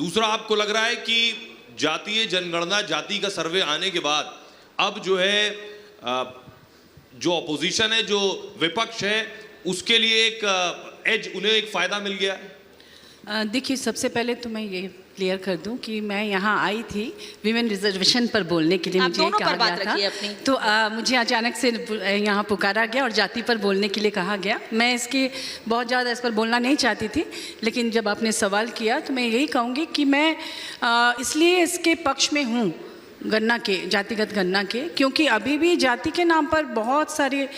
दूसरा, आपको लग रहा है कि जातीय जनगणना, जाति का सर्वे आने के बाद अब जो है जो अपोजिशन है, जो विपक्ष है, उसके लिए एक एज, उन्हें एक फायदा मिल गया है? देखिए, सबसे पहले तो मैं ये क्लियर कर दूं कि मैं यहाँ आई थी विमेन रिजर्वेशन पर बोलने के लिए। मुझे कहा गया था, तो मुझे अचानक से यहाँ पुकारा गया और जाति पर बोलने के लिए कहा गया। मैं इसके बहुत ज़्यादा इस पर बोलना नहीं चाहती थी, लेकिन जब आपने सवाल किया तो मैं यही कहूँगी कि मैं इसलिए इसके पक्ष में हूँ, गणना के, जातिगत गणना के, क्योंकि अभी भी जाति के नाम पर बहुत सारे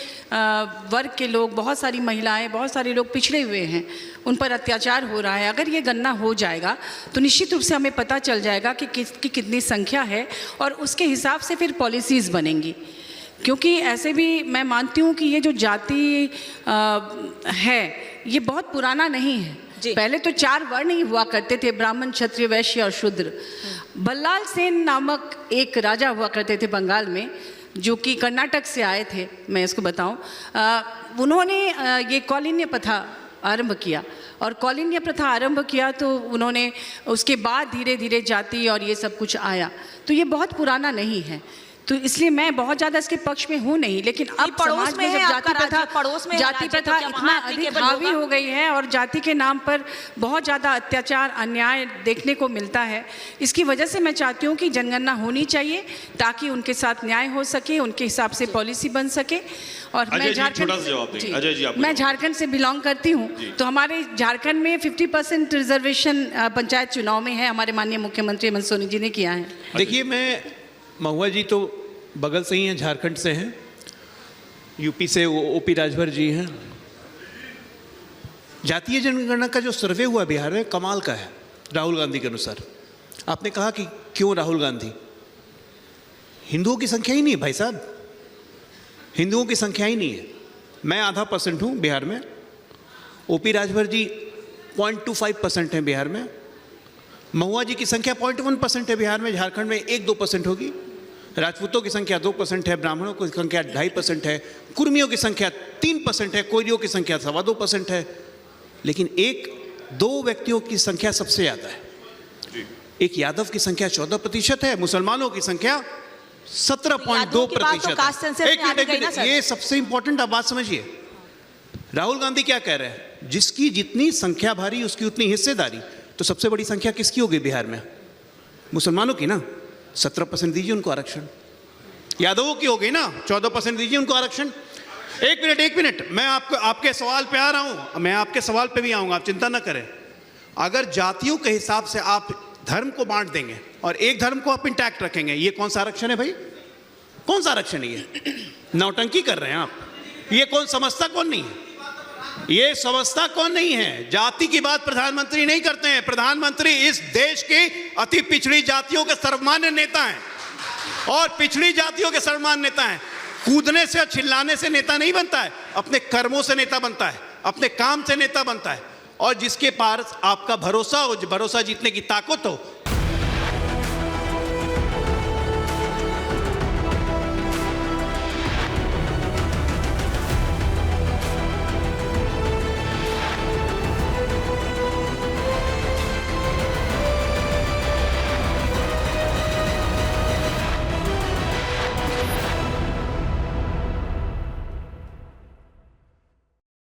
वर्ग के लोग, बहुत सारी महिलाएं, बहुत सारे लोग पिछड़े हुए हैं, उन पर अत्याचार हो रहा है। अगर ये गणना हो जाएगा तो निश्चित रूप से हमें पता चल जाएगा कि किसकी कितनी संख्या है और उसके हिसाब से फिर पॉलिसीज़ बनेंगी। क्योंकि ऐसे भी मैं मानती हूँ कि ये जो जाति है ये बहुत पुराना नहीं है। पहले तो 4 वर्ण ही हुआ करते थे, ब्राह्मण, क्षत्रिय, वैश्य और शूद्र। बल्लाल सेन नामक एक राजा हुआ करते थे बंगाल में, जो कि कर्नाटक से आए थे। मैं इसको बताऊं, उन्होंने ये कौलीन्य प्रथा आरंभ किया, और कौलीन्य प्रथा आरंभ किया तो उन्होंने उसके बाद धीरे धीरे जाति और ये सब कुछ आया। तो ये बहुत पुराना नहीं है, तो इसलिए मैं बहुत ज़्यादा इसके पक्ष में हूँ नहीं। लेकिन अब समाज में जब जाति प्रथा इतना अधिक हावी हो गई है और जाति के नाम पर बहुत ज़्यादा अत्याचार, अन्याय देखने को मिलता है, इसकी वजह से मैं चाहती हूँ कि जनगणना होनी चाहिए ताकि उनके साथ न्याय हो सके, उनके हिसाब से पॉलिसी बन सके। और मैं झारखंड से बिलोंग करती हूँ, तो हमारे झारखंड में 50% रिजर्वेशन पंचायत चुनाव में है, हमारे माननीय मुख्यमंत्री हेमंत सोरेन जी ने किया है। देखिए, मैं महुआ जी तो बगल से ही हैं, झारखंड से हैं, यूपी से ओपी राजभर जी हैं। जातीय जनगणना का जो सर्वे हुआ बिहार में कमाल का है, राहुल गांधी के अनुसार। आपने कहा कि क्यों राहुल गांधी? हिंदुओं की संख्या ही नहीं है भाई साहब, हिंदुओं की संख्या ही नहीं है। मैं 0.5% हूँ बिहार में, ओपी राजभर जी 0.25% हैं बिहार में, महुआ जी की संख्या 0.1% है बिहार में, झारखंड में 1-2% होगी। राजपूतों की संख्या 2% है, ब्राह्मणों की संख्या 2.5% है, कुर्मियों की संख्या 3% है, कोयरियों की संख्या 2.25% है। लेकिन 1-2 व्यक्तियों की संख्या सबसे ज़्यादा है। एक यादव की संख्या 14% है, मुसलमानों की संख्या 17.2%। ये सबसे इंपॉर्टेंट आप बात समझिए। राहुल गांधी क्या कह रहे हैं? जिसकी जितनी संख्या भारी उसकी उतनी हिस्सेदारी। तो सबसे बड़ी संख्या किसकी होगी बिहार में? मुसलमानों की ना, 17% दीजिए उनको आरक्षण। यादवों की हो गई ना, 14% दीजिए उनको आरक्षण। एक मिनट, मैं आपके सवाल पे आ रहा हूं, मैं आपके सवाल पे भी आऊंगा, आप चिंता ना करें। अगर जातियों के हिसाब से आप धर्म को बांट देंगे और एक धर्म को आप इंटैक्ट रखेंगे, ये कौन सा आरक्षण है भाई? कौन सा आरक्षण है ये? नौटंकी कर रहे हैं आप। ये कौन समझता, कौन नहीं है? ये समझता कौन नहीं है? जाति की बात प्रधानमंत्री नहीं करते हैं। प्रधानमंत्री इस देश की अति पिछड़ी जातियों के सर्वमान्य नेता हैं, और पिछड़ी जातियों के सर्वमान्य नेता हैं। कूदने से, चिल्लाने से नेता नहीं बनता है, अपने कर्मों से नेता बनता है, अपने काम से नेता बनता है। और जिसके पास आपका भरोसा हो, भरोसा जीतने की ताकत हो,